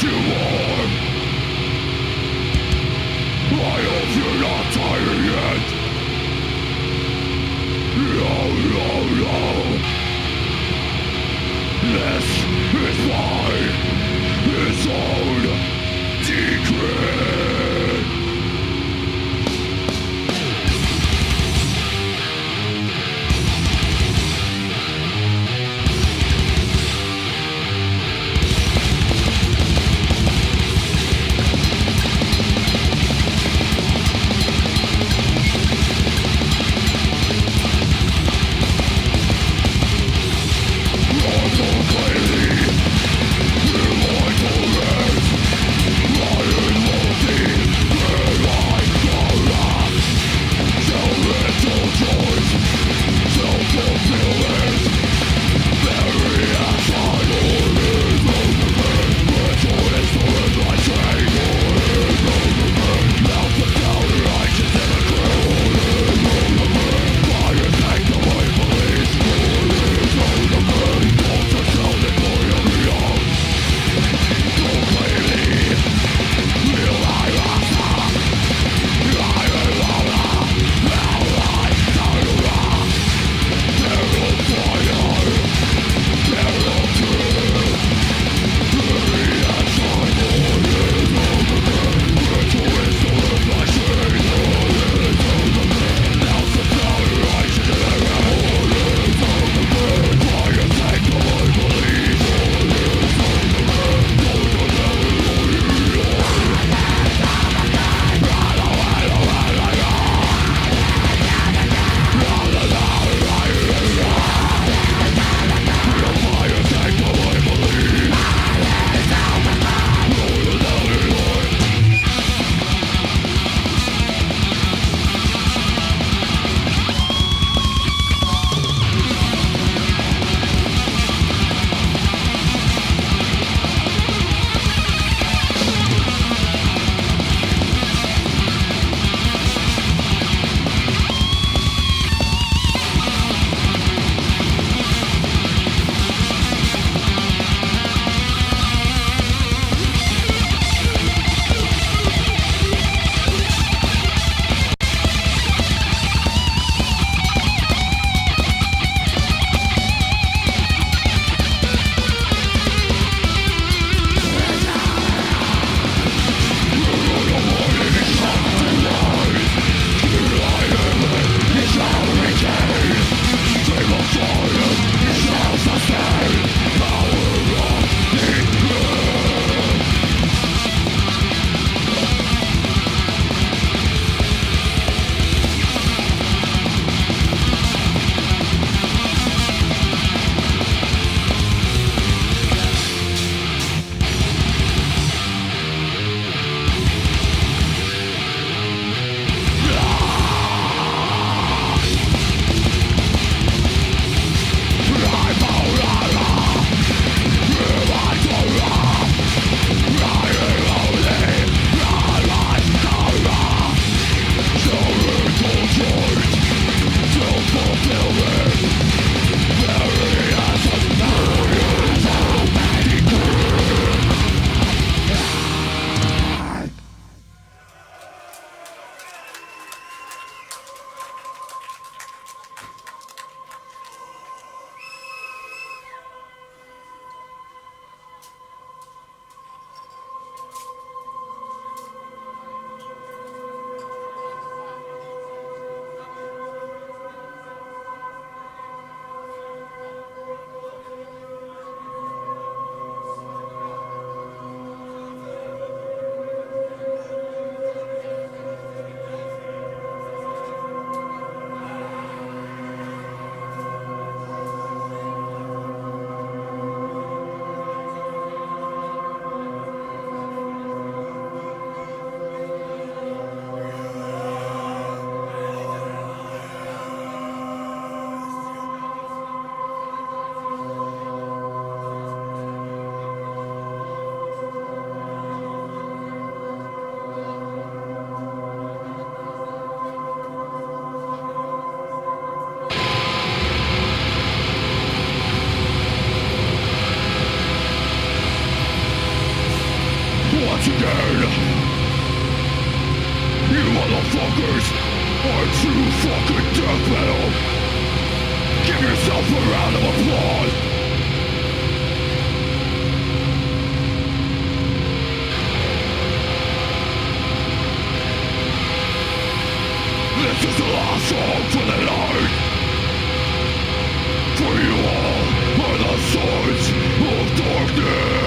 you warm. I hope you're not tired yet. No, no, no. This is by his own decree. Crazy, we're like the rest, lying, loathing. motherfuckers are true fucking death metal. Give yourself a round of applause. This is the last song for the night. For you all are the sons of darkness.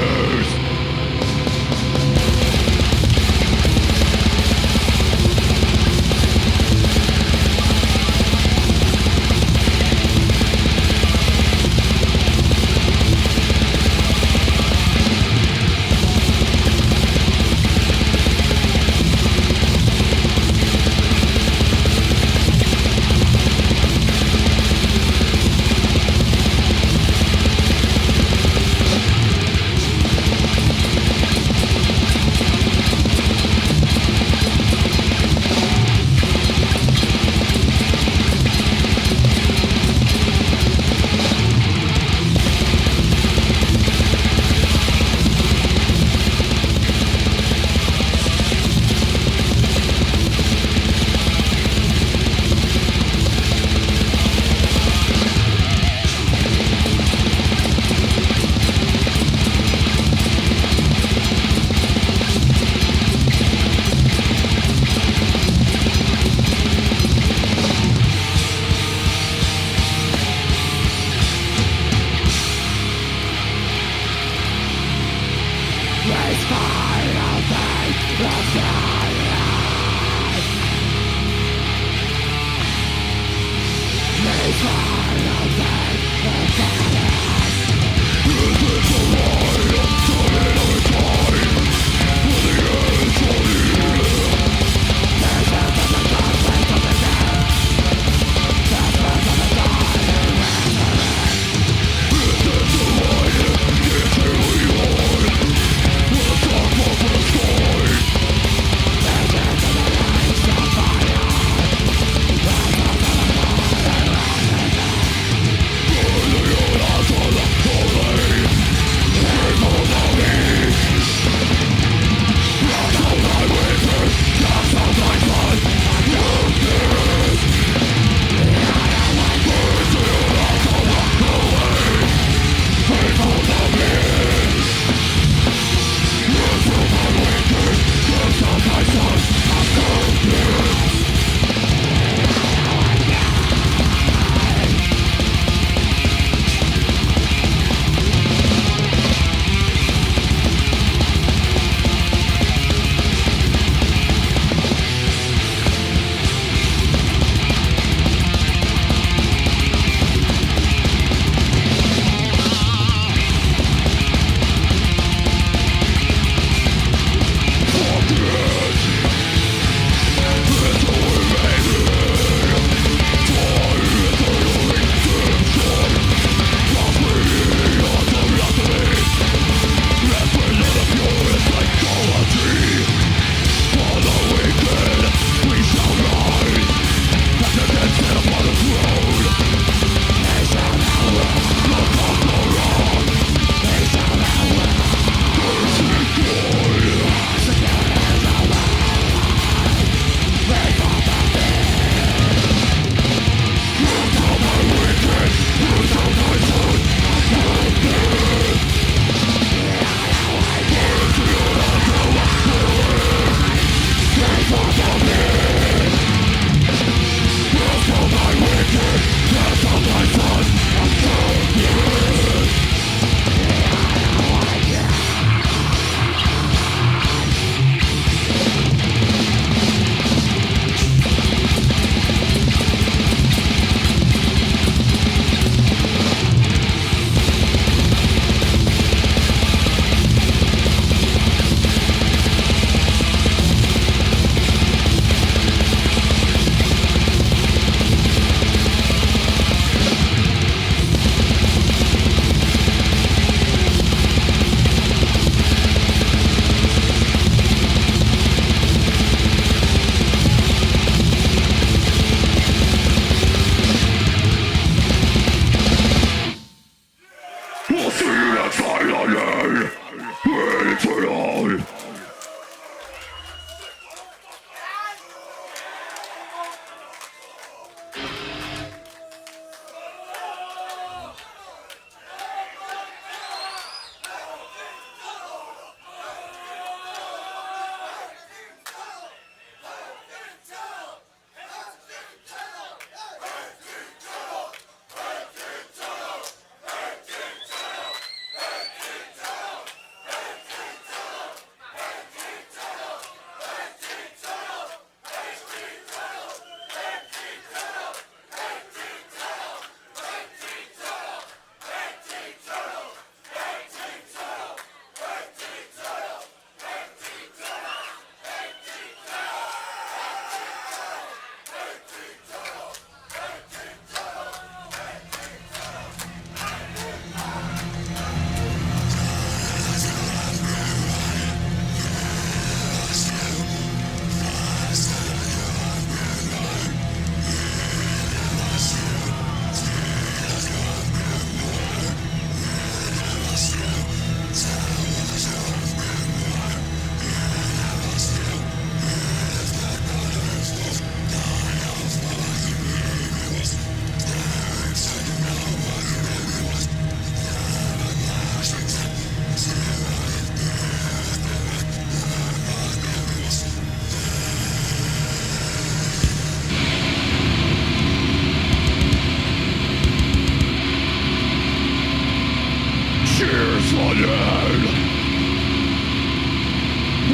running.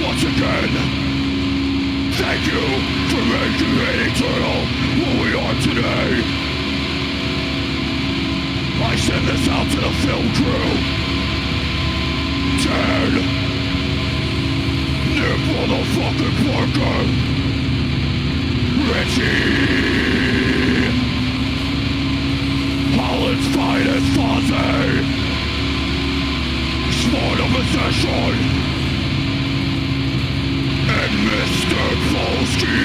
Once again, thank you for making it eternal what we are today. I send this out to the film crew. 10 Nip motherfucking Parker, Richie, Holland's finest Fozzie, Smart of Possession, and Mr. Polsky,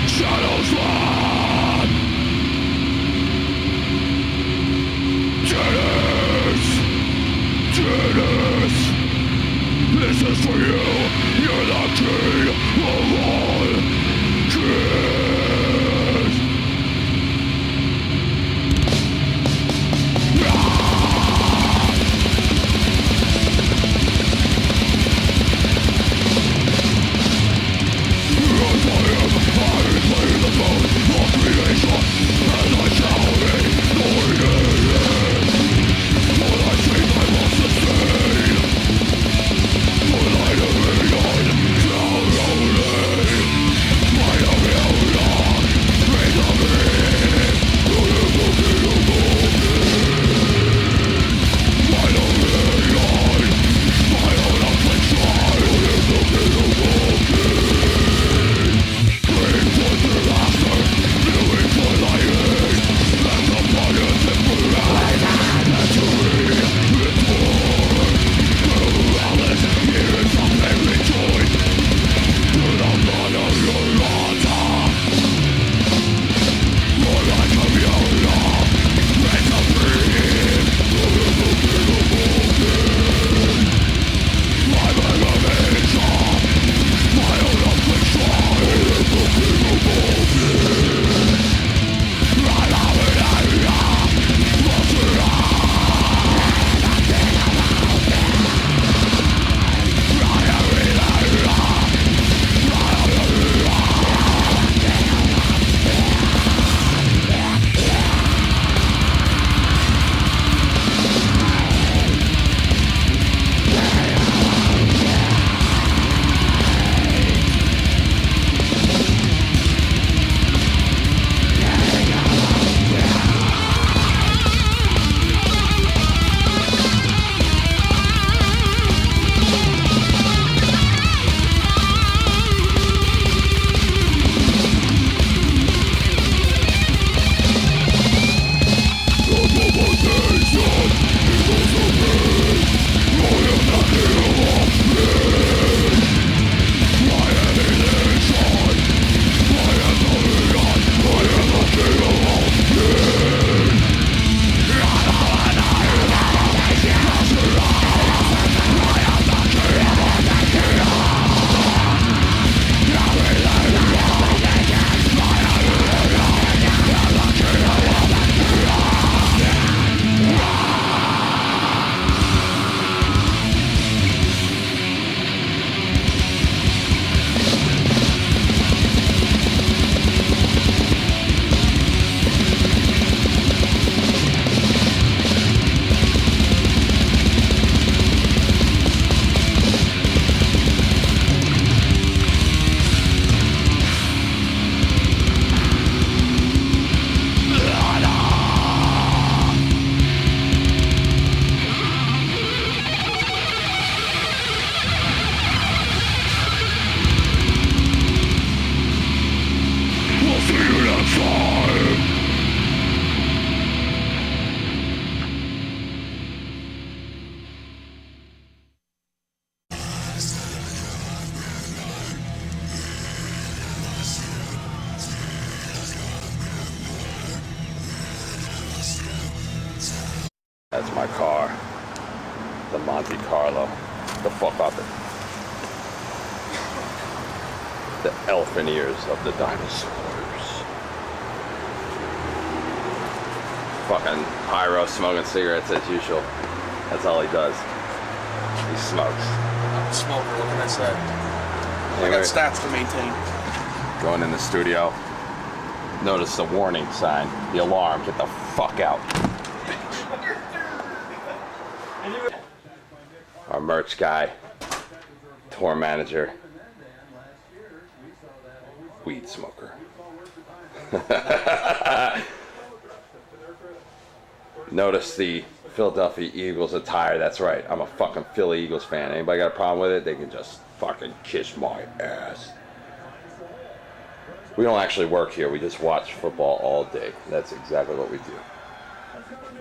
Shadows Run. Dennis, this is for you. You're the king of all kids. I play the mode of creation, and I shall be nominated. What I think I must sustain. For light of million, down only. Might of million, raise of me. Might of million, my own affliction. Bring forth disaster, viewing for lightning. And the fires that burn out, and to return. Perilous, years of every joy. To the blood of your water. Lord, I come your love, raise a breeze. My aggravation, my own affliction. That's my car, the Monte Carlo, the fuck up it. The elephant ears of the dinosaurs. Fucking pyro smoking cigarettes as usual. That's all he does. He smokes. I'm a smoker, what can I say? Anyway, I got stats to maintain. going in the studio, notice the warning sign, the alarm, get the fuck out. merch guy, tour manager, weed smoker. Notice the Philadelphia Eagles attire. That's right. I'm a fucking Philly Eagles fan. Anybody got a problem with it? They can just fucking kiss my ass. We don't actually work here. We just watch football all day. That's exactly what we do.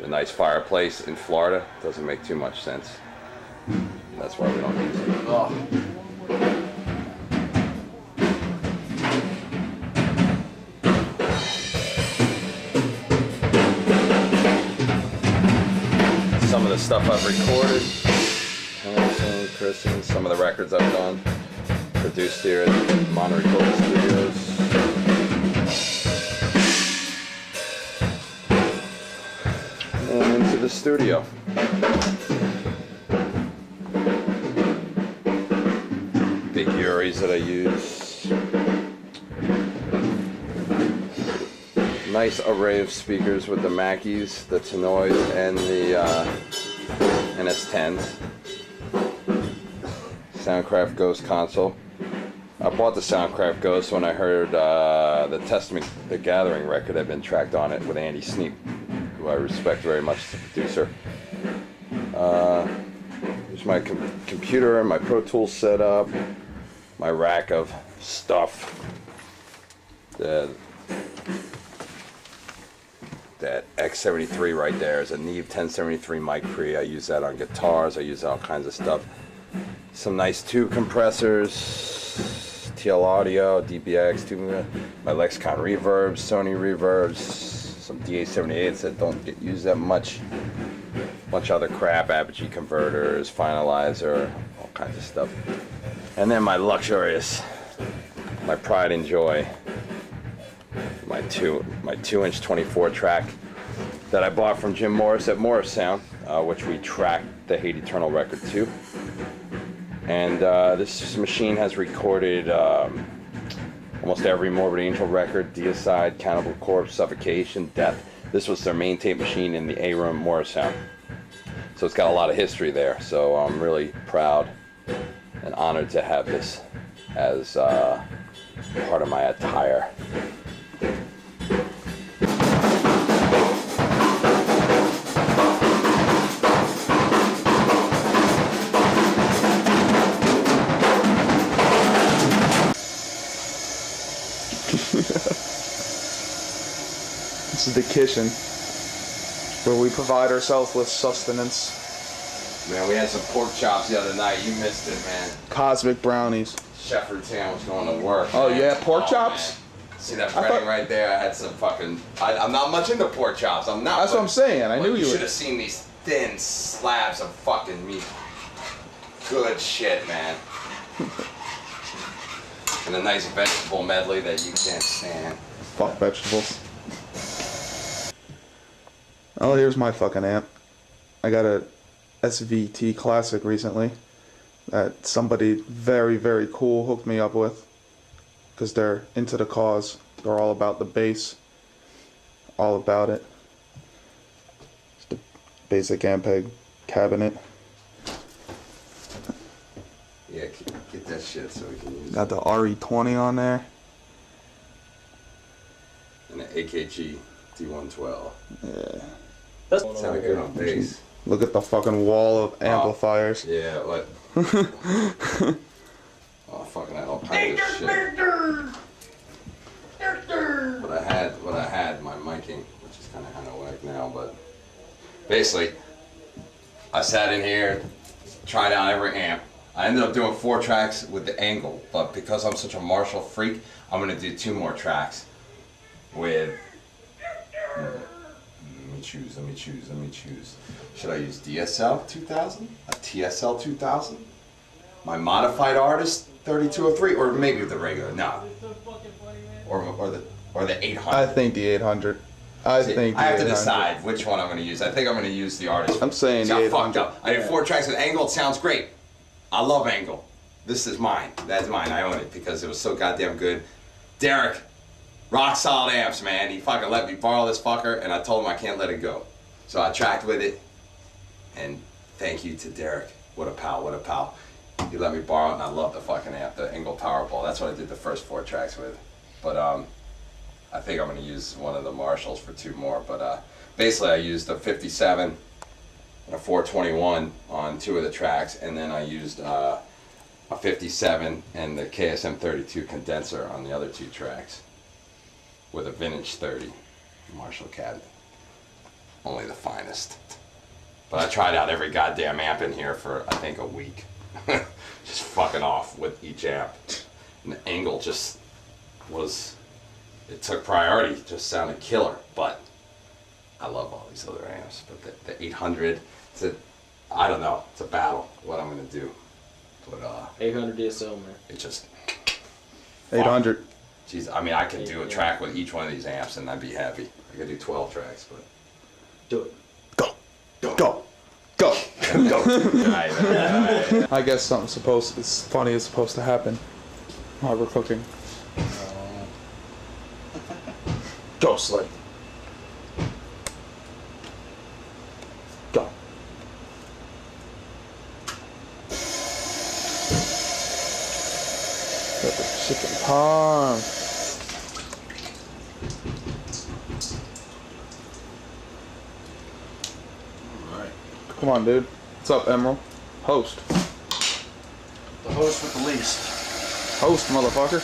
A nice fireplace in Florida doesn't make too much sense. That's why we don't use it. Oh. Some of the stuff I've recorded, Kristen, some of the records I've done, produced here at Monterey Recording Studios. And into the studio. Big Uris that I use. Nice array of speakers with the Mackeys, the Tenoys, and the NS10s. Soundcraft Ghost console. I bought the Soundcraft Ghost when I heard the Testament, the Gathering record had been tracked on it with Andy Sneap, who I respect very much as a producer. Here's my computer, my Pro Tools setup, my rack of stuff. That X73 right there is a Neve 1073 mic pre. I use that on guitars. I use all kinds of stuff. Some nice tube compressors, TL Audio, DBX, my Lexicon reverbs, Sony reverbs, some DA78s that don't get used that much. Bunch of other crap, Apogee converters, finalizer, all kinds of stuff. And then my luxurious, my pride and joy, my 2-inch 24 track that I bought from Jim Morris at Morris Sound, which we tracked the Hate Eternal record to. And this machine has recorded almost every Morbid Angel record: Deicide, Cannibal Corpse, Suffocation, Death. This was their main tape machine in the A-Room Morris Sound. So it's got a lot of history there. So I'm really proud and honored to have this as part of my attire. This is the kitchen, where we provide ourselves with sustenance. Man, we had some pork chops the other night. You missed it, man. Cosmic brownies. Shepherd's sandwich going to work. Oh, man. yeah, pork chops? Man. See that breading right there? I had some fucking... I'm not much into pork chops. I'm not. That's what I'm saying. I knew you should have seen these thin slabs of fucking meat. Good shit, man. And a nice vegetable medley that you can't stand. Fuck vegetables. Oh, here's my fucking amp. I got a SVT Classic recently that somebody very, very cool hooked me up with, because they're into the cause. They're all about the bass. All about it. Just a basic Ampeg cabinet. Yeah, get that shit so we can use it. Got the RE20 on there. And the AKG D112. Yeah. That's sounded good on bass. Look at the fucking wall of amplifiers. Yeah, what? Oh, fucking had all kinds of shit. What I had, my miking, which is kind of whack now, but basically, I sat in here, tried out every amp. I ended up doing 4 tracks with the Angle, but because I'm such a Marshall freak, I'm gonna do 2 more tracks with. Let me choose. Should I use DSL 2000? A TSL 2000? My modified artist 3203, or maybe the regular? No. Or the 800. I think the 800. I have to decide which one I'm going to use. I think I'm going to use the artist. I'm saying the 800. Fucked up. I did 4 tracks with Angle. It sounds great. I love Angle. This is mine. That's mine. I own it because it was so goddamn good. Derek. Rock solid amps, man. He fucking let me borrow this fucker, and I told him I can't let it go. So I tracked with it, and thank you to Derek. What a pal, what a pal. He let me borrow it, and I love the fucking amp, the Engel Powerball. That's what I did the first 4 tracks with. But I think I'm gonna use one of the Marshalls for 2 more. But basically, I used a 57 and a 421 on 2 of the tracks, and then I used a 57 and the KSM 32 condenser on the other 2 tracks with a vintage 30 Marshall cabinet. Only the finest. But I tried out every goddamn amp in here for I think a week. Just fucking off with each amp. And the Engel just was, it took priority, it just sounded killer. But I love all these other amps. But the 800, I don't know, it's a battle what I'm gonna do. But 800 DSL, man. it just 800. Jeez, I mean I could do a track with each one of these amps and I'd be happy. I could do 12 tracks, but Do it. Go. Go. Go. Alright. I guess something funny is supposed to happen while we're cooking. Go, Slade. Go. Got the chicken parm. Come on, dude. What's up, Emerald? Host. The host with the least. Host, motherfucker.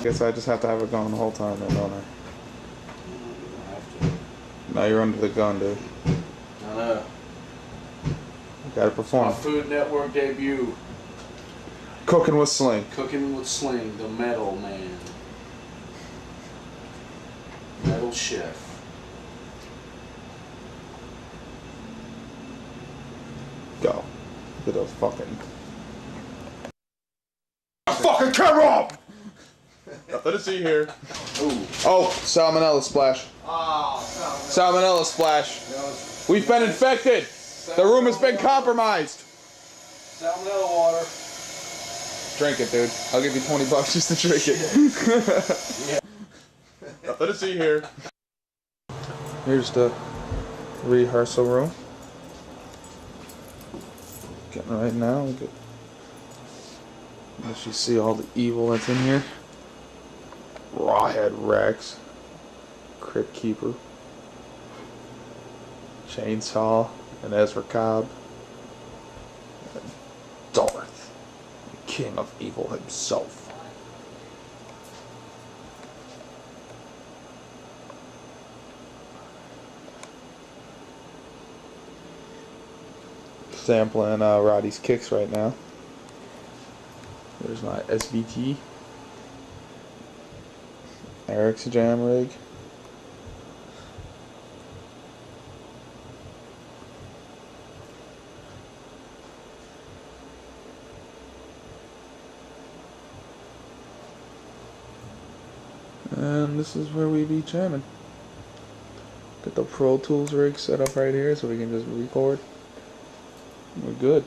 Guess I just have to have it going the whole time, then, don't I? Now you're under the gun, dude. I know. You gotta perform. My Food Network debut. Cooking with Sling. Cooking with Sling, the metal man. Metal chef. Go. Look at those fucking... Fucking camera off! Nothing to see here. Ooh. Oh, salmonella splash. Oh, Salmonella splash. We've been infected. The room has been compromised. salmonella water. Drink it, dude. I'll give you $20 just to drink it. Yeah. Nothing to see here. Here's the rehearsal room. Getting right now. Let you see all the evil that's in here. Rawhead Rex. Crypt Keeper. Chainsaw. And Ezra Cobb. And Darth. King of Evil himself. Sampling Roddy's kicks right now. There's my SVT. Eric's jam rig. And this is where we be jamming. Got the Pro Tools rig set up right here so we can just record. We're good.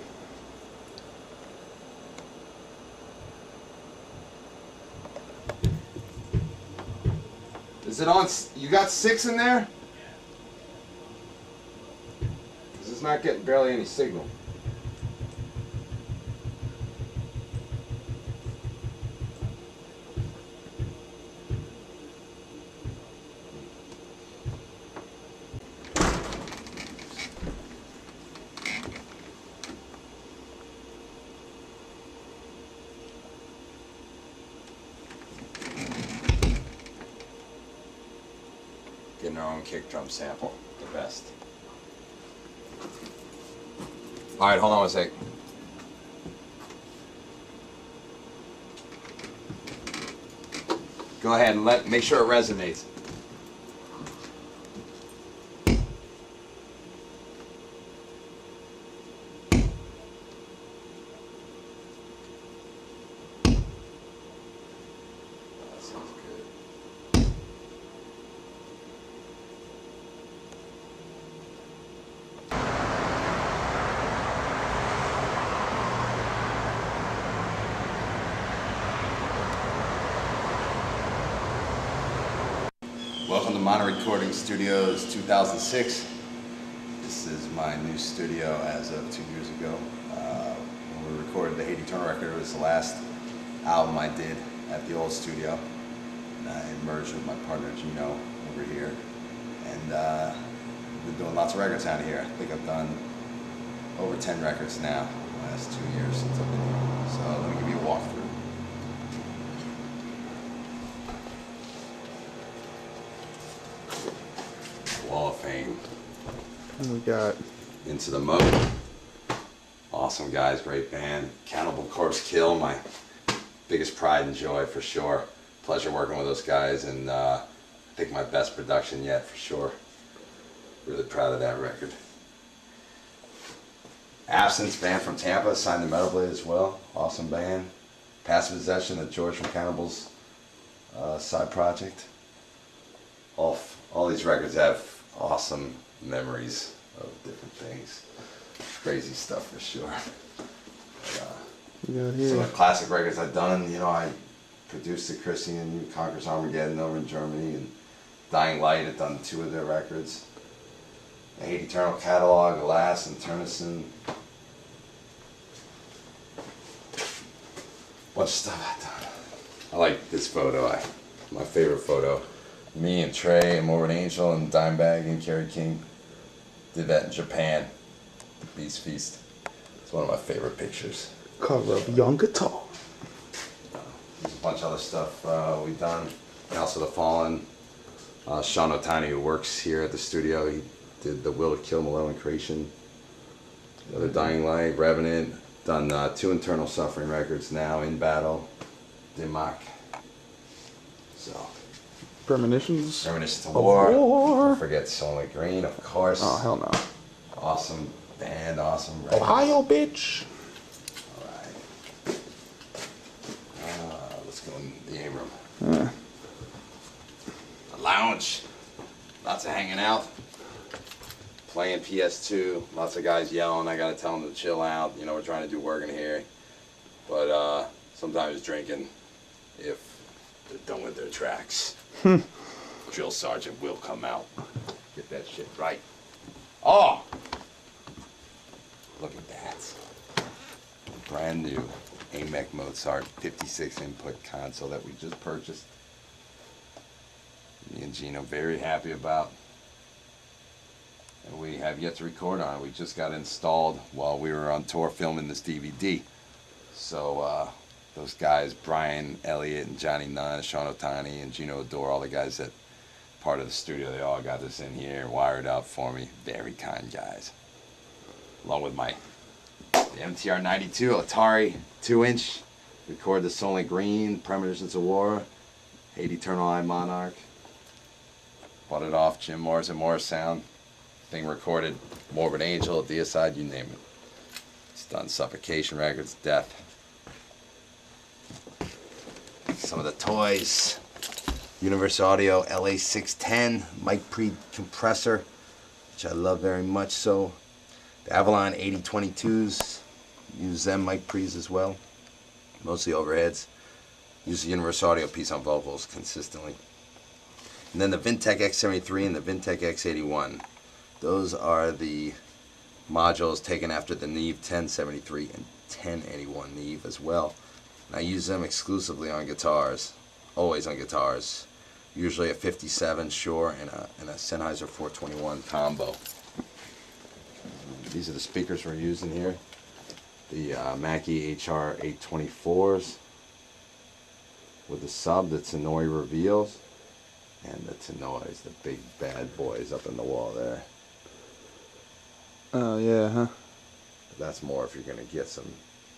Is it on? You got 6 in there? Because it's not getting barely any signal. Getting our own kick drum sample, the best. All right, hold on one sec. Go ahead and make sure it resonates. That sounds good. to Monterey Recording Studios 2006. This is my new studio as of 2 years ago. When we recorded the Haiti Turner record, it was the last album I did at the old studio. And I merged with my partner Gino over here. And we've been doing lots of records out here. I think I've done over 10 records now, the last 2 years since I've been here. So let me give you a walkthrough. Wall of Fame. We got Into the Mode. Awesome guys, great band. Cannibal Corpse Kill, my biggest pride and joy for sure. Pleasure working with those guys, and I think my best production yet for sure. Really proud of that record. Absence, band from Tampa, signed to Metal Blade as well. Awesome band. Passive Possession, the George from Cannibal's side project. All these records have awesome memories of different things. Crazy stuff for sure. we got Some here. of the classic records I've done, I produced the Christian Conquers Armageddon over in Germany, and Dying Light had done 2 of their records. The Hate Eternal catalog, Alas and Turnison. Bunch of stuff I've done. I like this photo, my favorite photo. Me and Trey and Morbid Angel and Dimebag and Kerry King did that in Japan. The Beast Feast. It's one of my favorite pictures. Cover of Young Guitar. There's a bunch of other stuff we've done. House of the Fallen. Sean Otani, who works here at the studio, he did The Will to Kill Malevolent Creation. The Dying Light, Revenant. Done 2 Internal Suffering records now, In Battle, Dimmock. So, Premonitions Reminiscence of of War. War. Don't forget Soul Green, of course. Oh, hell no. Awesome band, awesome records. Ohio, bitch. Alright. Let's go in the A room. Yeah. The lounge. Lots of hanging out. Playing PS2. Lots of guys yelling. I gotta tell them to chill out. We're trying to do work in here. But sometimes drinking if they're done with their tracks. Drill sergeant will come out. Get that shit right. Oh! Look at that. Brand new AMEC Mozart 56 input console that we just purchased. Me and Gino very happy about. And we have yet to record on it. We just got installed while we were on tour filming this DVD. So those guys, Brian Elliott and Johnny Nunn, Sean Otani and Gino Adore, all the guys that part of the studio, they all got this in here wired up for me. Very kind guys. Along with the MTR 92 Atari 2-inch. Record the Soul Green, Premonitions of War, Hate Eternal Eye Monarch. Bought it off Jim Morris at Morris Sound. Thing recorded Morbid Angel, Deicide, you name it. It's done Suffocation Records, Death. Some of the toys. Universal Audio LA610 mic pre-compressor, which I love very much so. The Avalon 8022s, use them mic pre's as well. Mostly overheads. Use the Universal Audio piece on vocals consistently. And then the Vintech X73 and the Vintech X81. Those are the modules taken after the Neve 1073 and 1081 Neve as well. And I use them exclusively on guitars, always on guitars. Usually a 57 Shure and a Sennheiser 421 combo. These are the speakers we're using here. The Mackie HR 824s with the sub, the Tannoy Reveals, and the Tannoys, the big bad boys up in the wall there. Oh, yeah, huh? That's more if you're gonna get some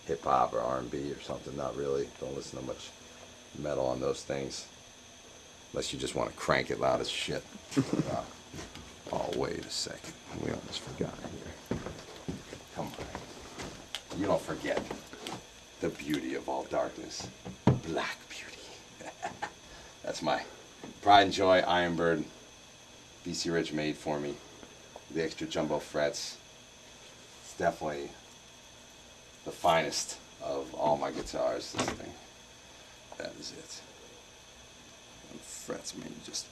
hip hop or R&B or something. Not really. Don't listen to much metal on those things, unless you just want to crank it loud as shit. Oh, wait a second. We almost forgot here. Come on. You don't forget the beauty of all darkness. Black beauty. That's my pride and joy. Ironbird. BC Rich made for me. The extra jumbo frets. It's definitely the finest of all my guitars, this thing. That is it. And frets, man, just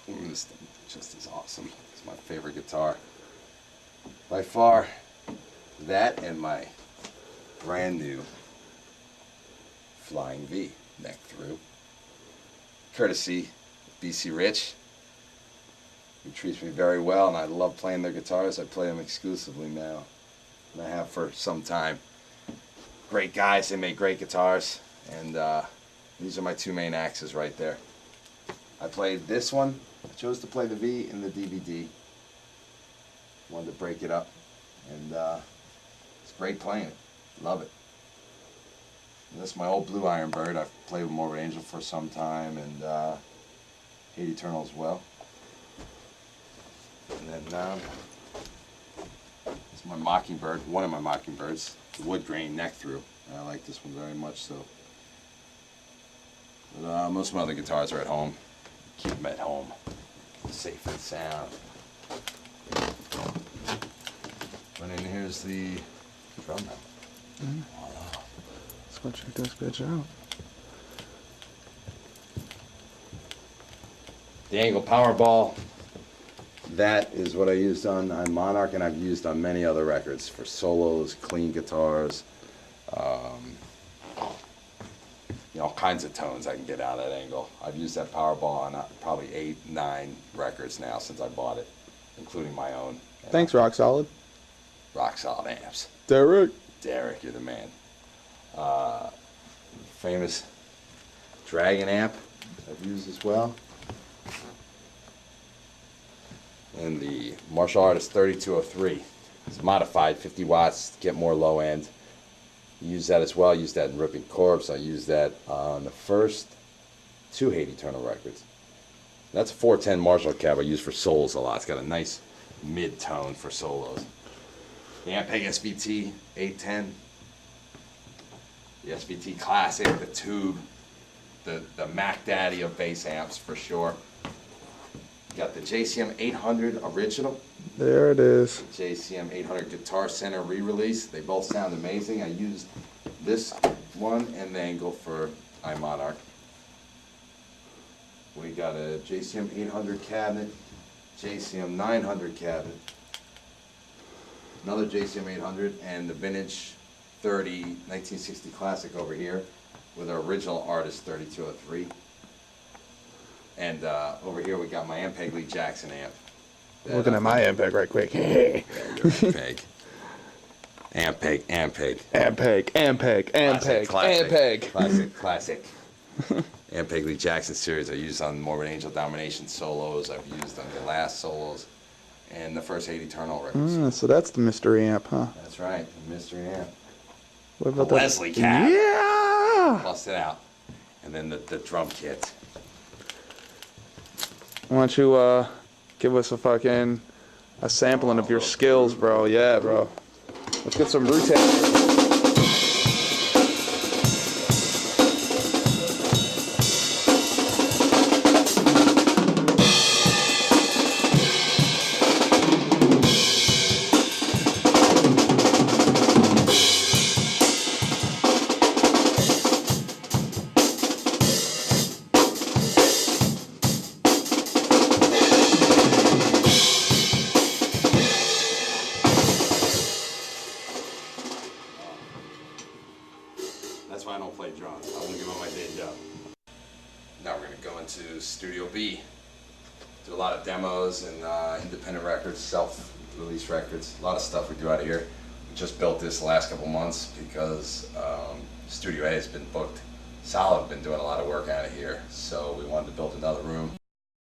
Ooh, this thing just is awesome. It's my favorite guitar. By far, that and my brand new Flying V neck through. Courtesy BC Rich, who treats me very well, and I love playing their guitars. I play them exclusively now, and I have for some time. Great guys, they make great guitars, and these are my two main axes right there. I played this one. I chose to play the V in the DVD. Wanted to break it up, and it's great playing it. Love it. And this is my old Blue Iron Bird. I've played with Morbid Angel for some time, and Hate Eternal as well. And then this is my Mockingbird, one of my Mockingbirds, the wood grain neck through. I like this one very much so. But most of my other guitars are at home. Keep them at home, safe and sound. And then here's the drum mount. Voila. Let's go check this bitch out. The Angle Powerball. That is what I used on Monarch, and I've used on many other records for solos, clean guitars, all kinds of tones I can get out of that Angle. I've used that Powerball on probably 8, 9 records now since I bought it, including my own. Thanks, Rock Solid. Rock Solid amps. Derek. Derek, you're the man. Famous Dragon amp I've used as well. And the Martial Artist 3203. It's modified, 50 watts to get more low end. Use that as well. I used that in Ripping Corpse. I used that on the first 2 Hate Eternal records. That's a 410 Marshall cab I use for solos a lot. It's got a nice mid-tone for solos. The Ampeg SVT 810. The SVT Classic, the Tube, the Mac Daddy of bass amps for sure. Got the JCM 800 original. There it is. The JCM 800 Guitar Center re-release. They both sound amazing. I used this one and the Angle for iMonarch. We got a JCM 800 cabinet, JCM 900 cabinet, another JCM 800, and the vintage 1960 Classic over here with our original Artist 3203. And over here we got my Ampeg Lee Jackson amp. Looking at my Ampeg right quick. Yeah, your Ampeg. Ampeg. Ampeg, Ampeg, Classic. Ampeg. Classic. Ampeg Lee Jackson series I used on Morbid Angel Domination solos. I've used on the last solos and the first Hate Eternal records. So that's the mystery amp, huh? That's right, the mystery amp. What The about that? Leslie cab. Yeah! Bust it out. And then the drum kit. Why don't you give us a sampling of your skills, bro? Yeah, bro. Let's get some root. That's why I don't play drums. I want to give up my day job. Now we're going to go into Studio B. Do a lot of demos and independent records, self-release records. A lot of stuff we do out of here. We just built this the last couple months because Studio A has been booked solid. Been doing a lot of work out of here. So we wanted to build another room.